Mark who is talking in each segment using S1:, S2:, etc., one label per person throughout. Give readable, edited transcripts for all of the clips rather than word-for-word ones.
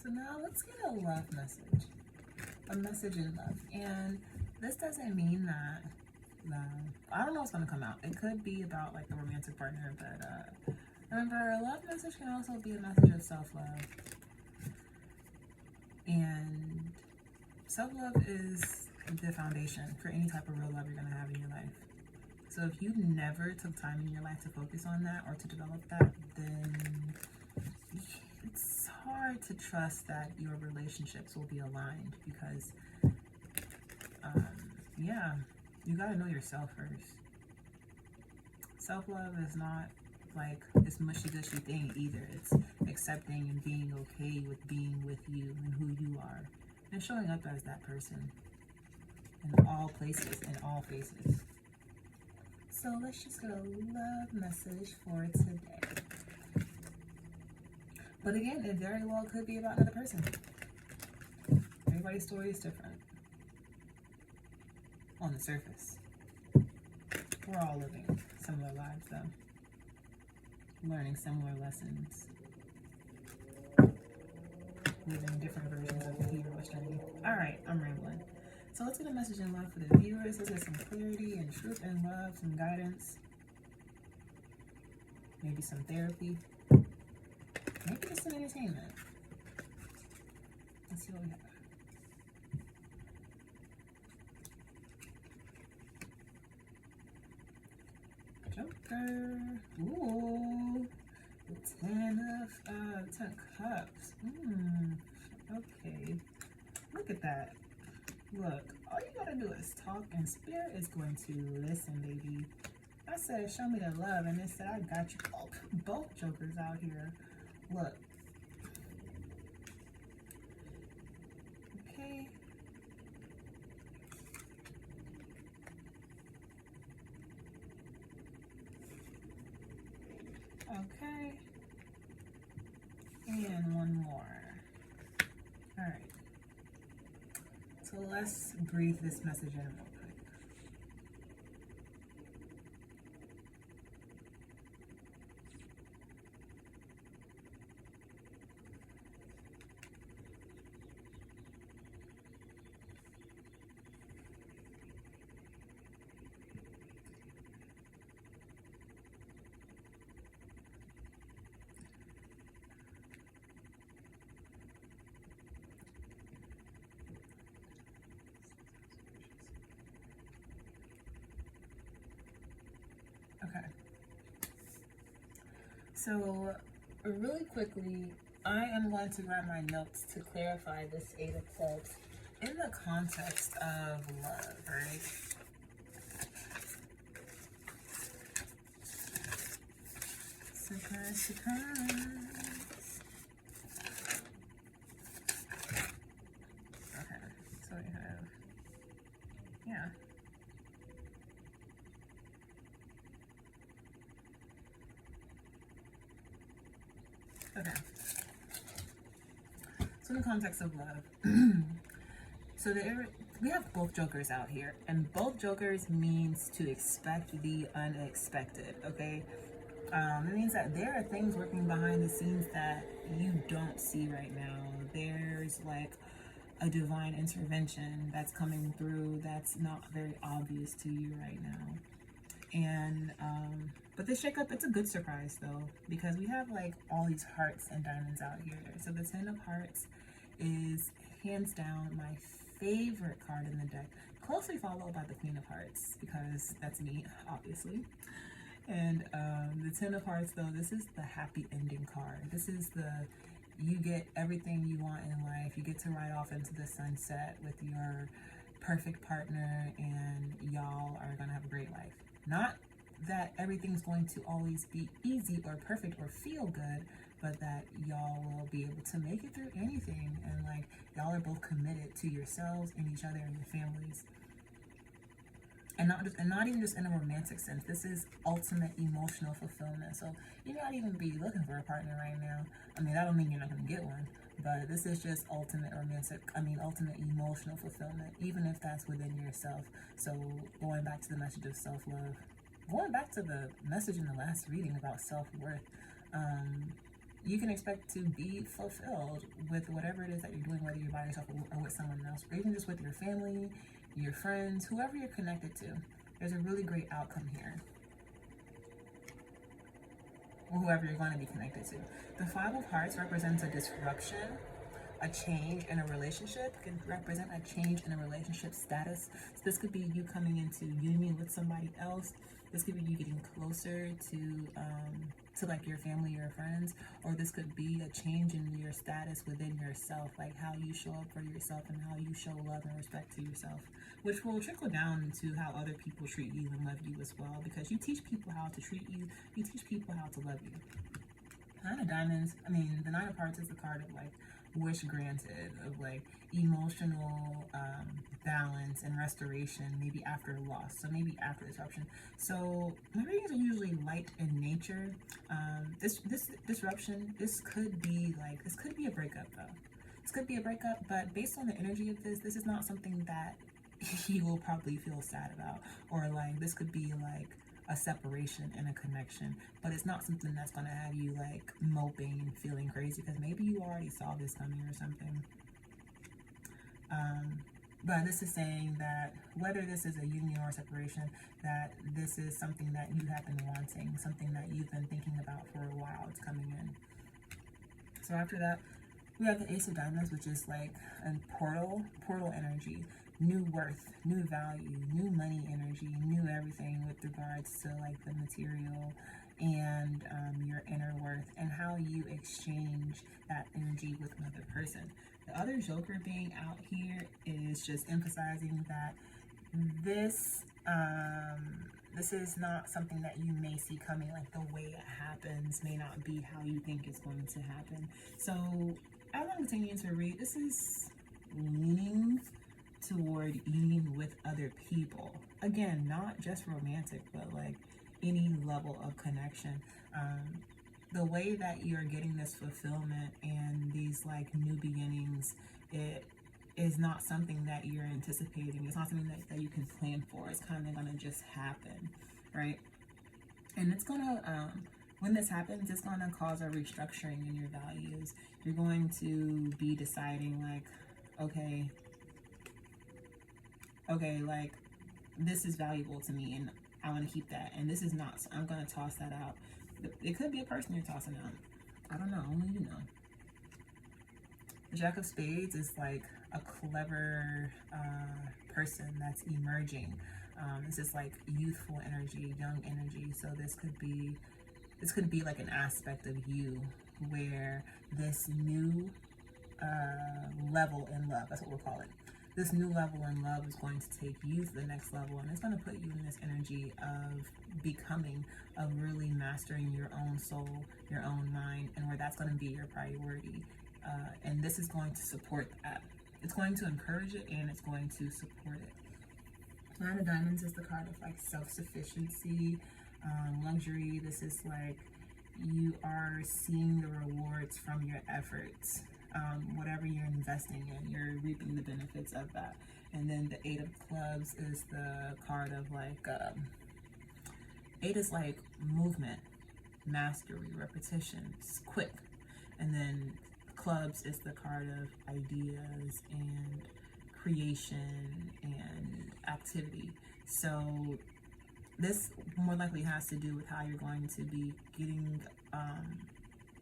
S1: So now let's get a love message. A message in love. And this doesn't mean that, I don't know what's going to come out. It could be about like a romantic partner, but remember, a love message can also be a message of self-love. And self-love is the foundation for any type of real love you're going to have in your life. So if you never took time in your life to focus on that or to develop that, then it's hard to trust that your relationships will be aligned because, yeah, you got to know yourself first. Self-love is not like this mushy-gushy thing either. It's accepting and being okay with being with you and who you are and showing up as that person in all places, in all faces. So let's just get a love message for today. But again, it very well could be about another person. Everybody's story is different. On the surface. We're all living similar lives though. Learning similar lessons. Living different versions of the hero's journey. Alright, I'm rambling. So let's get a message in love for the viewers. Let's get some clarity and truth and love, some guidance. Maybe some therapy. Maybe just some entertainment. Let's see what we have. Joker. Ooh. The Ten of Cups. Okay. Look at that. Look, all you gotta do is talk and Spirit is going to listen, baby. I said, show me the love, and it said, I got you. Oh, both Jokers out here. Look. Okay. Okay. And one more. All right. So let's breathe this message in real quick. Okay. So, really quickly, I am going to grab my notes to clarify this Eight of Clubs in the context of love, right? Surprise, surprise. Okay, so we have, yeah. Okay. So in the context of love, so we have both Jokers out here, and both Jokers means to expect the unexpected, okay? It means that there are things working behind the scenes that you don't see right now. There's like a divine intervention that's coming through that's not very obvious to you right now. And but this shakeup, it's a good surprise though, because we have like all these hearts and diamonds out here. So the Ten of Hearts is hands down my favorite card in the deck, closely followed by the Queen of Hearts, because that's me, obviously. And the Ten of Hearts though, this is the happy ending card. This is you get everything you want in life. You get to ride off into the sunset with your perfect partner, and y'all are gonna have a great life. Not that everything's going to always be easy or perfect or feel good, but that y'all will be able to make it through anything, and like y'all are both committed to yourselves and each other and your families. And not even just in a romantic sense. This is ultimate emotional fulfillment. So you may not even be looking for a partner right now. I mean, that don't mean you're not gonna get one, but this is just ultimate emotional fulfillment, even if that's within yourself. So going back to the message of self-love, going back to the message in the last reading about self-worth, you can expect to be fulfilled with whatever it is that you're doing, whether you're by yourself or with someone else, or even just with your family, your friends, whoever you're connected to. There's a really great outcome here. Or whoever you're going to be connected to. The Five of Hearts represents a disruption, a change in a relationship. It can represent a change in a relationship status. So this could be you coming into union with somebody else. This could be you getting closer to like your family or friends, or this could be a change in your status within yourself, like how you show up for yourself and how you show love and respect to yourself, which will trickle down to how other people treat you and love you as well, because you teach people how to treat you, you teach people how to love you. Nine of Diamonds, the Nine of Hearts is the card of like wish granted, of like emotional balance and restoration, maybe after loss, so maybe after disruption. So my readings are usually light in nature. This disruption, this could be a breakup though. This could be a breakup, but based on the energy of this is not something that you will probably feel sad about, or like this could be like a separation and a connection, but it's not something that's going to have you like moping and feeling crazy, because maybe you already saw this coming or something. But this is saying that whether this is a union or a separation, that this is something that you have been wanting, something that you've been thinking about for a while. It's coming in. So after that, we have the Ace of Diamonds, which is like a portal energy, new worth, new value, new money energy, new everything with regards to like the material and your inner worth and how you exchange that energy with another person. The other Joker being out here is just emphasizing that this is not something that you may see coming. Like the way it happens may not be how you think it's going to happen. So as I'm continuing to read, this is leaning toward union with other people. Again, not just romantic, but like any level of connection. The way that you're getting this fulfillment and these like new beginnings, it is not something that you're anticipating. It's not something that you can plan for. It's kind of gonna just happen, right? And it's gonna when this happens, it's gonna cause a restructuring in your values. You're going to be deciding like, okay, like this is valuable to me and I want to keep that, and this is not, so I'm going to toss that out. It could be a person you're tossing out. I don't know, only you know. The Jack of Spades is like a clever person that's emerging. This is like youthful energy, young energy. So this could be like an aspect of you where this new level in love, that's what we'll call it. This new level in love is going to take you to the next level, and it's going to put you in this energy of becoming, of really mastering your own soul, your own mind, and where that's going to be your priority. And this is going to support that. It's going to encourage it, and it's going to support it. Nine of Diamonds is the card of like self-sufficiency, luxury. This is like you are seeing the rewards from your efforts. Whatever you're investing in, you're reaping the benefits of that. And then the Eight of Clubs is the card of like, 8 is like movement, mastery, repetition, it's quick. And then Clubs is the card of ideas and creation and activity. So this more likely has to do with how you're going to be getting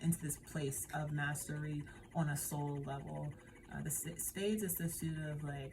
S1: into this place of mastery on a soul level. The Spades is the suit of like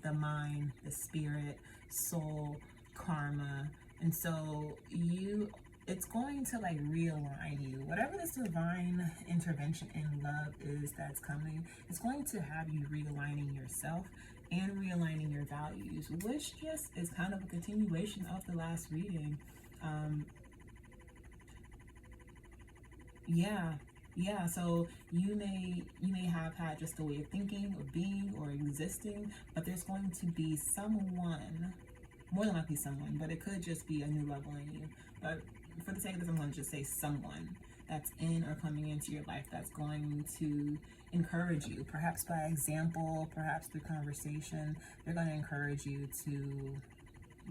S1: the mind, the spirit, soul, karma, and so it's going to like realign you. Whatever this divine intervention in love is that's coming, it's going to have you realigning yourself and realigning your values, which just is kind of a continuation of the last reading. Yeah, so you may have had just a way of thinking or being or existing, but there's going to be someone, more than likely someone, but it could just be a new level in you. But for the sake of this, I'm going to just say someone that's in or coming into your life that's going to encourage you, perhaps by example, perhaps through conversation. They're going to encourage you to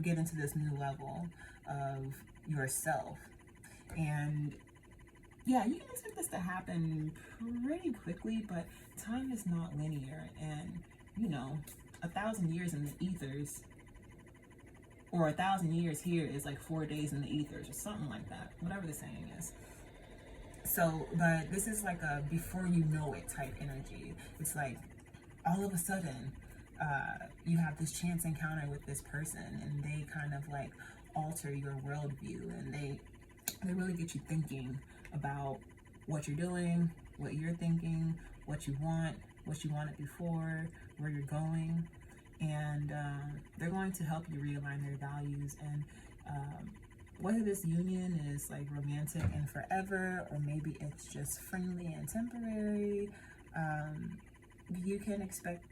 S1: get into this new level of yourself. And yeah, you can expect this to happen pretty quickly, but time is not linear. And, you know, 1,000 years in the ethers, or 1,000 years here is like 4 days in the ethers, or something like that, whatever the saying is. So, but this is like a before you know it type energy. It's like all of a sudden, you have this chance encounter with this person, and they kind of like alter your worldview, and they really get you thinking about what you're doing, what you're thinking, what you wanted before, where you're going, and they're going to help you realign their values. And whether this union is like romantic and forever, or maybe it's just friendly and temporary, you can expect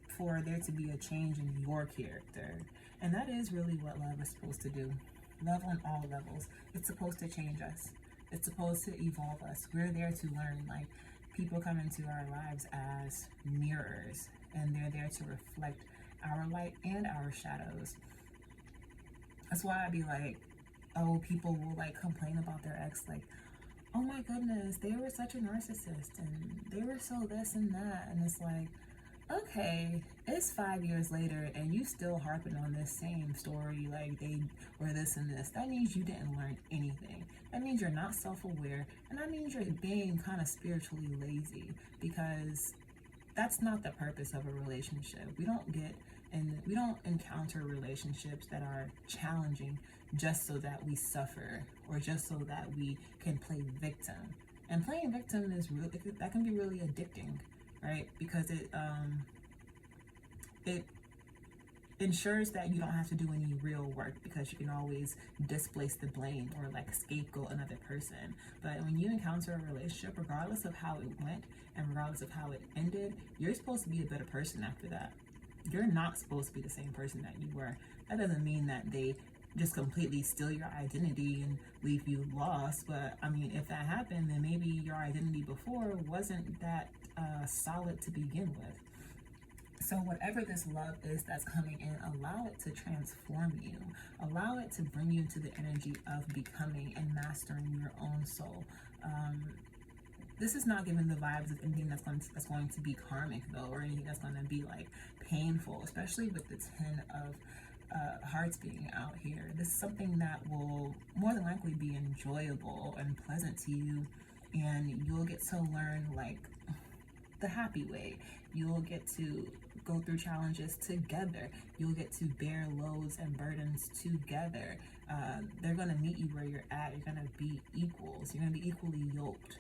S1: for there to be a change in your character. And that is really what love is supposed to do. Love on all levels. It's supposed to change us. It's supposed to evolve us. We're there to learn. Like, people come into our lives as mirrors, and they're there to reflect our light and our shadows. That's why I'd be like, oh, people will like complain about their ex, like, oh my goodness, they were such a narcissist and they were so this and that. And it's like, okay, it's 5 years later and you still harping on this same story, like they were this and this. That means you didn't learn anything. That means you're not self-aware, and that means you're being kind of spiritually lazy, because that's not the purpose of a relationship. We don't encounter relationships that are challenging just so that we suffer, or just so that we can play victim. And playing victim is real, that can be really addicting, right? Because it ensures that you don't have to do any real work, because you can always displace the blame or like scapegoat another person. But when you encounter a relationship, regardless of how it went and regardless of how it ended, you're supposed to be a better person after that. You're not supposed to be the same person that you were. That doesn't mean that they just completely steal your identity and leave you lost. But I mean, if that happened, then maybe your identity before wasn't that solid to begin with. So whatever this love is that's coming in, allow it to transform you. Allow it to bring you into the energy of becoming and mastering your own soul. This is not giving the vibes of anything that's going to be karmic, though, or anything that's going to be like painful, especially with the 10 of hearts being out here. This is something that will more than likely be enjoyable and pleasant to you, and you'll get to learn like the happy way. You'll get to go through challenges together. You'll get to bear loads and burdens together. They're going to meet you where you're at. You're going to be equals. You're going to be equally yoked.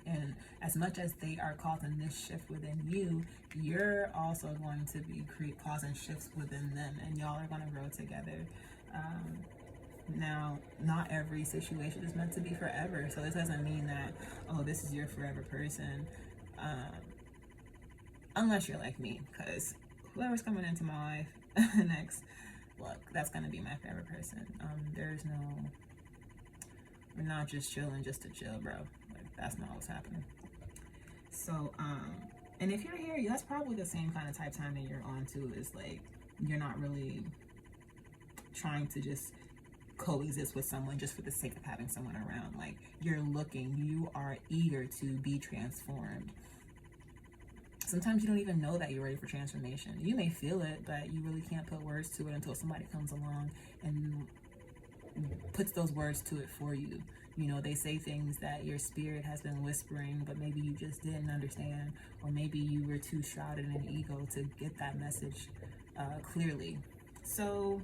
S1: And as much as they are causing this shift within you, you're also going to be causing shifts within them, and y'all are going to grow together. Now, not every situation is meant to be forever, so this doesn't mean that, oh, this is your forever person. Unless you're like me, because whoever's coming into my life next, look, that's going to be my favorite person. We're not just chilling just to chill, bro. Like, that's not what's happening. So, and if you're here, that's probably the same kind of type time that you're on too. Is like, you're not really trying to just coexist with someone just for the sake of having someone around. Like, you are eager to be transformed. Sometimes you don't even know that you're ready for transformation. You may feel it, but you really can't put words to it until somebody comes along and puts those words to it for you. You know, they say things that your spirit has been whispering, but maybe you just didn't understand, or maybe you were too shrouded in ego to get that message clearly. So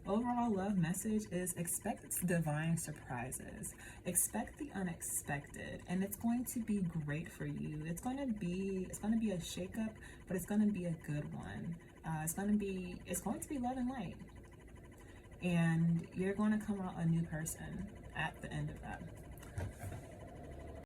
S1: overall love message is: expect divine surprises, expect the unexpected, and it's going to be great for you. It's going to be a shakeup, but it's going to be a good one. It's going to be love and light, and you're going to come out a new person at the end of that.